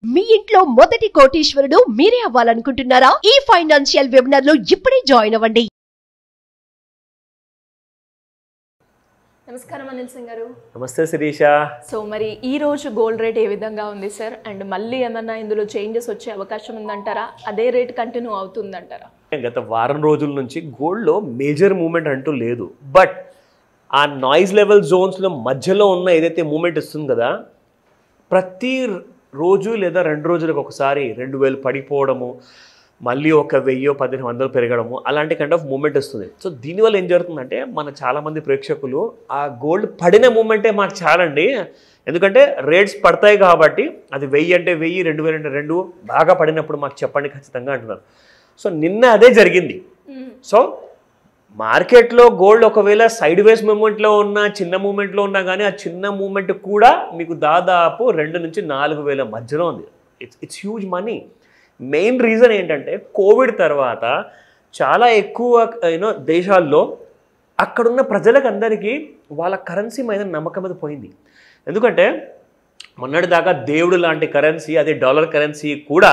మీ ఇంట్లో మొదటి కోటీశ్వరుడు మీరే అవ్వాలనుకుంటున్నారా? ఈ ఫైనాన్షియల్ వెబినార్ లో ఇప్పుడే జాయిన్ అవ్వండి. నమస్కారం అనిల్ సింగ్ గారు. నమస్తే శిరీష. సో మరి ఈ రోజు గోల్డ్ రేట్ ఏ విధంగా ఉంది సార్? అండ్ మళ్ళీ ఏమన్నా ఇందులో చేంజెస్ వచ్చే అవకాశం ఉందంటారా? అదే రేట్ కంటిన్యూ అవుతుందంటారా? గత వారం రోజుల నుంచి గోల్డ్లో మేజర్ మూమెంట్ అంటూ లేదు. బట్ ఆ నాయిస్ లెవెల్ జోన్స్లో మధ్యలో ఉన్న ఏదైతే మూమెంట్ ఇస్తుంది కదా, ప్రతి రోజు లేదా 2 రోజులకు ఒకసారి 2000 పడిపోవడము, మళ్ళీ ఒక 1000-1500 పెరగడము, అలాంటి కైండ్ ఆఫ్ మూమెంట్ వస్తుంది. సో దీనివల్ల ఏం జరుగుతుందంటే, మన చాలామంది ప్రేక్షకులు ఆ గోల్డ్ పడిన మూమెంటే మాకు చాలండి, ఎందుకంటే రేట్స్ పడతాయి కాబట్టి, అది 1000 అంటే 1000, 2000 అంటే 2 బాగా పడినప్పుడు మాకు చెప్పండి ఖచ్చితంగా అంటున్నారు. సో నిన్న అదే జరిగింది. సో మార్కెట్లో గోల్డ్ ఒకవేళ సైడ్ వేస్ మూమెంట్లో ఉన్న, చిన్న మూమెంట్లో ఉన్నా కానీ, ఆ చిన్న మూమెంట్ కూడా మీకు దాదాపు 2 నుంచి 4000 మధ్యలో ఉంది. It's huge money. Main reason ఏంటంటే, కోవిడ్ తర్వాత చాలా ఎక్కువ దేశాల్లో అక్కడున్న ప్రజలకు అందరికీ వాళ్ళ కరెన్సీ మీద నమ్మకం మీద పోయింది. ఎందుకంటే మొన్నటిదాకా దేవుడు లాంటి కరెన్సీ, అదే డాలర్ కరెన్సీ కూడా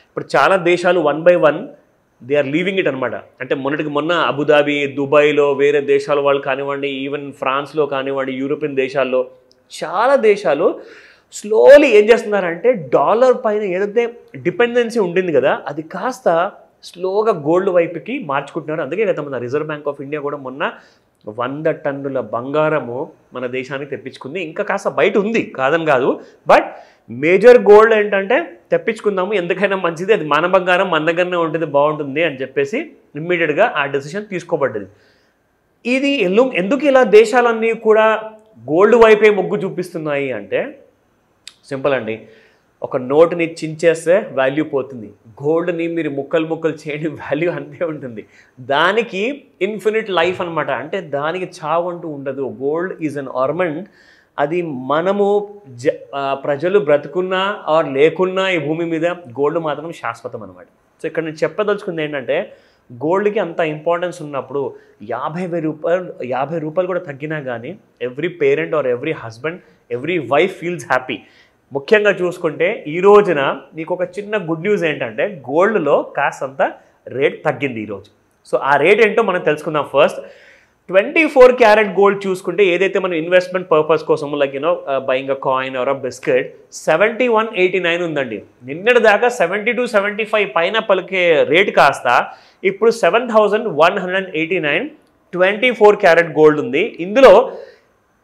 ఇప్పుడు చాలా దేశాలు 1 by 1 they are leaving it అనమాట. అంటే మొన్న అబుదాబి, దుబాయ్లో, వేరే దేశాల వాళ్ళు కానివ్వండి, ఈవెన్ ఫ్రాన్స్లో కానివ్వండి, యూరోపియన్ దేశాల్లో చాలా దేశాలు స్లోలీ ఏం చేస్తున్నారంటే, డాలర్ పైన ఏదైతే డిపెండెన్సీ ఉండింది కదా, అది కాస్త స్లోగా గోల్డ్ వైపుకి మార్చుకుంటున్నారు. అందుకే కదా మన రిజర్వ్ బ్యాంక్ ఆఫ్ ఇండియా కూడా మొన్న 100 టన్నుల బంగారము మన దేశానికి తెప్పించుకుంది. ఇంకా కాస్త బయట ఉంది, కాదని కాదు, బట్ మేజర్ గోల్డ్ ఏంటంటే తెప్పించుకుందాము, ఎందుకైనా మంచిది, అది మన బంగారం మన దగ్గరనే ఉంటుంది, బాగుంటుంది అని చెప్పేసి ఇమ్మీడియట్గా ఆ డెసిషన్ తీసుకోబడ్డది. ఇది ఎందుకు ఇలా దేశాలన్నీ కూడా గోల్డ్ వైపే మొగ్గు చూపిస్తున్నాయి అంటే, సింపుల్ అండి. ఒక నోటుని చించేస్తే వాల్యూ పోతుంది, గోల్డ్ని మీరు ముక్కలు చేయని వాల్యూ అంతే ఉంటుంది. దానికి ఇన్ఫినిట్ లైఫ్ అనమాట. అంటే దానికి చావు అంటూ ఉండదు. Gold is an ornament. అది మనము ప్రజలు బ్రతుకున్నా ఆర్ లేకున్నా ఈ భూమి మీద గోల్డ్ మాత్రం శాశ్వతం అనమాట. సో ఇక్కడ నేను చెప్పదలుచుకుంది ఏంటంటే, గోల్డ్కి అంత ఇంపార్టెన్స్ ఉన్నప్పుడు 50 రూపాయలు కూడా తగ్గినా కానీ every parent or every husband, every wife feels happy. ముఖ్యంగా చూసుకుంటే ఈ రోజున మీకు ఒక చిన్న గుడ్ న్యూస్ ఏంటంటే, గోల్డ్లో కాస్తంత రేట్ తగ్గింది ఈరోజు. సో ఆ రేట్ ఏంటో మనం తెలుసుకుందాం. ఫస్ట్ 24 క్యారెట్ గోల్డ్ చూసుకుంటే, ఏదైతే మనం ఇన్వెస్ట్మెంట్ పర్పస్ కోసం like buying a coin are a biscuit, 7189 ఉందండి. నిన్నటి దాకా 72-75 పైన పలికే రేట్ కాస్త ఇప్పుడు 7189 24 క్యారెట్ గోల్డ్ ఉంది. ఇందులో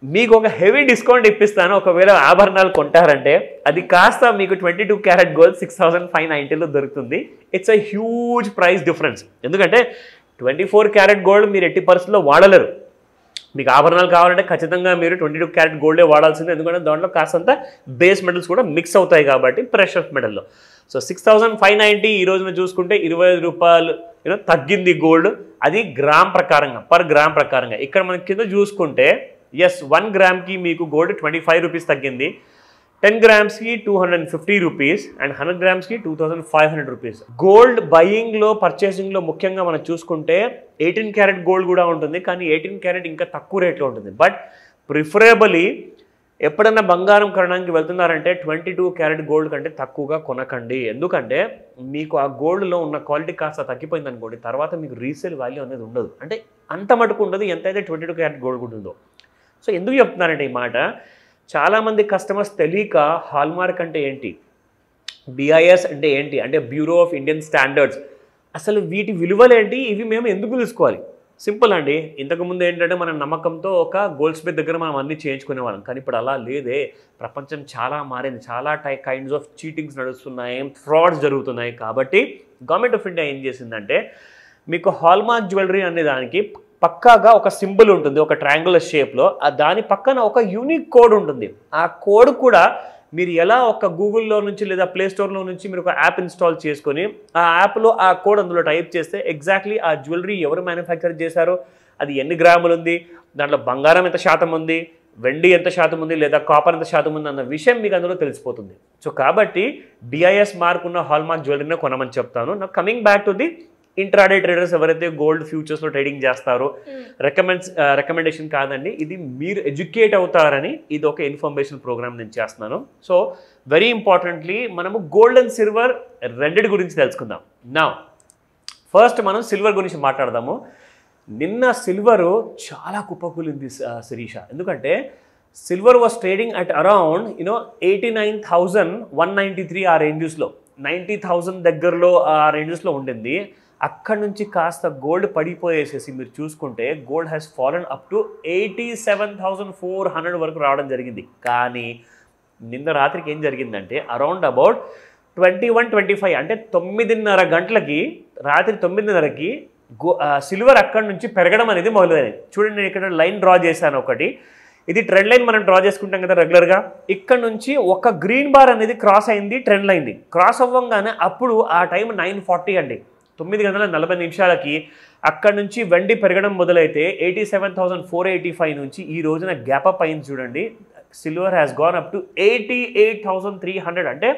మీకు ఒక హెవీ డిస్కౌంట్ ఇప్పిస్తాను. ఒకవేళ ఆభరణాలు కొంటారంటే అది కాస్త మీకు 22 క్యారెట్ గోల్డ్ 6590లో దొరుకుతుంది. It's a huge price difference. ఎందుకంటే 24 క్యారెట్ గోల్డ్ మీరు ఎట్టి పరిస్థితుల్లో వాడలేరు. మీకు ఆభరణాలు కావాలంటే ఖచ్చితంగా మీరు 22 క్యారెట్ గోల్డే వాడాల్సిందే, ఎందుకంటే దాంట్లో కాస్తంత బేస్ మెటల్స్ కూడా మిక్స్ అవుతాయి కాబట్టి, ప్రెషర్ మెటల్లో. సో 6590 ఈ రోజున చూసుకుంటే 25 రూపాయలు తగ్గింది గోల్డ్. అది గ్రామ్ ప్రకారంగా, పర్ గ్రామ్ ప్రకారంగా. ఇక్కడ మనం కింద చూసుకుంటే 1 గ్రామ్కి మీకు గోల్డ్ 25 రూపీస్ తగ్గింది, 10 గ్రామ్స్కి 250 రూపీస్ అండ్ 100 గ్రామ్స్కి 2500 రూపీస్. గోల్డ్ బయింగ్లో, పర్చేసింగ్లో ముఖ్యంగా మనం చూసుకుంటే 18 క్యారెట్ గోల్డ్ కూడా ఉంటుంది, కానీ 18 క్యారెట్ ఇంకా తక్కువ రేట్లో ఉంటుంది. బట్ ప్రిఫరబుల్లీ ఎప్పుడన్నా బంగారం కొనడానికి వెళ్తున్నారంటే 22 క్యారెట్ గోల్డ్ కంటే తక్కువగా కొనకండి. ఎందుకంటే మీకు ఆ గోల్డ్లో ఉన్న క్వాలిటీ కాస్త తగ్గిపోయింది అనుకోండి, తర్వాత మీకు రీసేల్ వాల్యూ అనేది ఉండదు. అంటే అంత మటుకు ఉండదు ఎంతైతే 22 క్యారెట్ గోల్డ్ ఉంటుందో. సో ఎందుకు చెప్తున్నానంటే ఈ మాట, చాలామంది కస్టమర్స్ తెలియక హాల్మార్క్ అంటే ఏంటి, BIS అంటే ఏంటి, అంటే బ్యూరో ఆఫ్ ఇండియన్ స్టాండర్డ్స్, అసలు వీటి విలువలేంటి, ఇవి మేము ఎందుకు తెలుసుకోవాలి? సింపుల్ అండి. ఇంతకుముందు ఏంటంటే మన నమ్మకంతో ఒక గోల్డ్ స్మిత్ దగ్గర మనం అన్నీ చేయించుకునే వాళ్ళం, కానీ ఇప్పుడు అలా లేదే. ప్రపంచం చాలా మారింది, చాలా కైండ్స్ ఆఫ్ చీటింగ్స్ నడుస్తున్నాయి, ఫ్రాడ్స్ జరుగుతున్నాయి. కాబట్టి గవర్నమెంట్ ఆఫ్ ఇండియా ఏం చేసిందంటే, మీకు హాల్మార్క్ జ్యువెలరీ అనే దానికి పక్కాగా ఒక సింబల్ ఉంటుంది, ఒక ట్రయాంగులర్ షేప్లో. దాని పక్కన ఒక యూనిక్ కోడ్ ఉంటుంది. ఆ కోడ్ కూడా మీరు ఎలా ఒక గూగుల్లో నుంచి లేదా ప్లే స్టోర్లో నుంచి మీరు ఒక యాప్ ఇన్స్టాల్ చేసుకొని ఆ యాప్లో ఆ కోడ్ అందులో టైప్ చేస్తే ఎగ్జాక్ట్లీ ఆ జ్యువెలరీ ఎవరు మ్యానుఫ్యాక్చర్ చేశారో, అది ఎన్ని గ్రాములు ఉంది, దాంట్లో బంగారం ఎంత శాతం ఉంది, వెండి ఎంత శాతం ఉంది, లేదా కాపర్ ఎంత శాతం ఉంది అన్న విషయం మీకు అందులో తెలిసిపోతుంది. సో కాబట్టి BIS మార్క్ ఉన్న హాల్మార్క్ జ్యువెలరీనే కొనమని చెప్తాను. నా coming back to the intraday traders ఎవరైతే గోల్డ్ ఫ్యూచర్స్లో ట్రేడింగ్ చేస్తారో రికమెండేషన్ కాదండి, ఇది మీరు ఎడ్యుకేట్ అవుతారని ఇది ఒక ఇన్ఫర్మేషన్ ప్రోగ్రామ్ నేను చేస్తున్నాను. సో వెరీ ఇంపార్టెంట్లీ మనము గోల్డ్ అండ్ సిల్వర్ రెండిటి గురించి తెలుసుకుందాం. నా ఫస్ట్ మనం సిల్వర్ గురించి మాట్లాడదాము. నిన్న సిల్వరు చాలా కుప్పకూలింది శిరీష, ఎందుకంటే silver was trading at around 89,193 ఆ రేంజెస్లో, 90,000 దగ్గరలో ఆ రేంజెస్లో ఉండింది. అక్కడి నుంచి కాస్త గోల్డ్ పడిపోయేసేసి మీరు చూసుకుంటే gold has fallen up to 87,400 వరకు రావడం జరిగింది. కానీ నిన్న రాత్రికి ఏం జరిగిందంటే అరౌండ్ అబౌట్ 21-25 అంటే 9:30 గంటలకి, రాత్రి 9:30కి సిల్వర్ అక్కడి నుంచి పెరగడం అనేది మొదలైంది. చూడండి, నేను ఇక్కడ లైన్ డ్రా చేశాను ఒకటి, ఇది ట్రెండ్ లైన్ మనం డ్రా చేసుకుంటాం కదా రెగ్యులర్గా. ఇక్కడ నుంచి ఒక గ్రీన్ బార్ అనేది క్రాస్ అయింది, ట్రెండ్ లైన్ది క్రాస్ అవ్వగానే అప్పుడు ఆ టైం 9:40 అండి, 9:40 అక్కడ నుంచి వెండి పెరగడం మొదలైతే 87,485 నుంచి ఈ రోజున గ్యాప్ అప్ అయింది. చూడండి, silver has gone up to 88,300. అంటే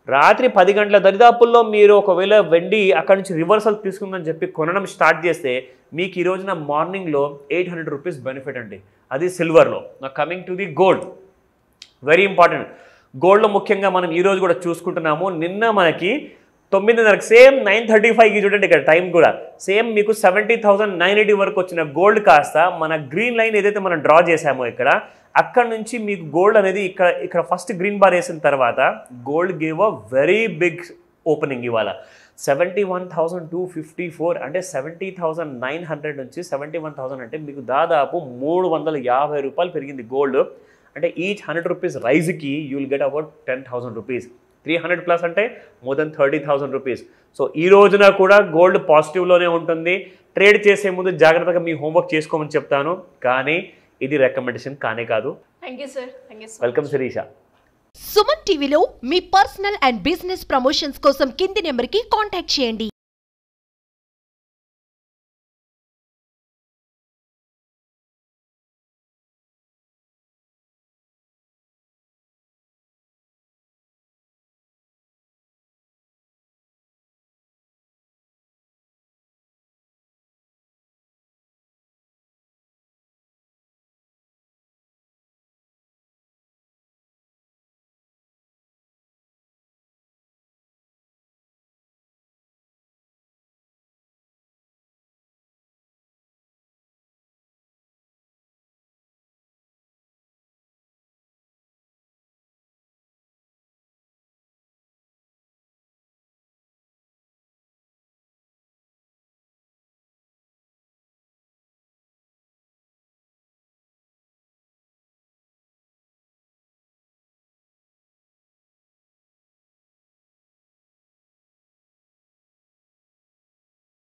రాత్రి 10 గంటల దరిదాపుల్లో మీరు ఒకవేళ వెండి అక్కడ నుంచి రివర్సల్ తీసుకుందని చెప్పి కొనడం స్టార్ట్ చేస్తే మీకు ఈ రోజున మార్నింగ్లో 800 రూపీస్ బెనిఫిట్ అండి, అది సిల్వర్లో. Coming to the gold, very important. గోల్డ్లో ముఖ్యంగా మనం ఈరోజు కూడా చూసుకుంటున్నాము. నిన్న మనకి 9:30 సేమ్ 9:35కి చూడండి, ఇక్కడ టైం కూడా సేమ్ మీకు 70,980 వరకు వచ్చిన గోల్డ్ కాస్త మన గ్రీన్ లైన్ ఏదైతే మనం డ్రా చేసామో ఇక్కడ, అక్కడ నుంచి మీకు గోల్డ్ అనేది ఇక్కడ ఫస్ట్ గ్రీన్ బార్ వేసిన తర్వాత gold gave a very big opening. ఇవాళ 71,254 అంటే 70,900 నుంచి 71,000 అంటే మీకు దాదాపు 350 రూపాయలు పెరిగింది గోల్డ్. అంటే ఈచ్ 100 రూపీస్ రైజ్కి you will get about 10,000 rupees. 300 plus అంటే మోర్ దెన్ 30,000 రూపీస్. సో ఈ రోజున కూడా గోల్డ్ పాజిటివ్లోనే ఉంటుంది. ట్రేడ్ చేసే ముందు జాగ్రత్తగా మీ హోంవర్క్ చేసుకోమని చెప్తాను, కానీ ఇది రికమెండేషన్ కానే కాదు. Thank you sir. Welcome Shirisha. Suman టీవీలో మీ పర్సనల్ అండ్ బిజినెస్ ప్రమోషన్స్ కోసం కింది నెంబర్కి కాంటాక్ట్ చేయండి.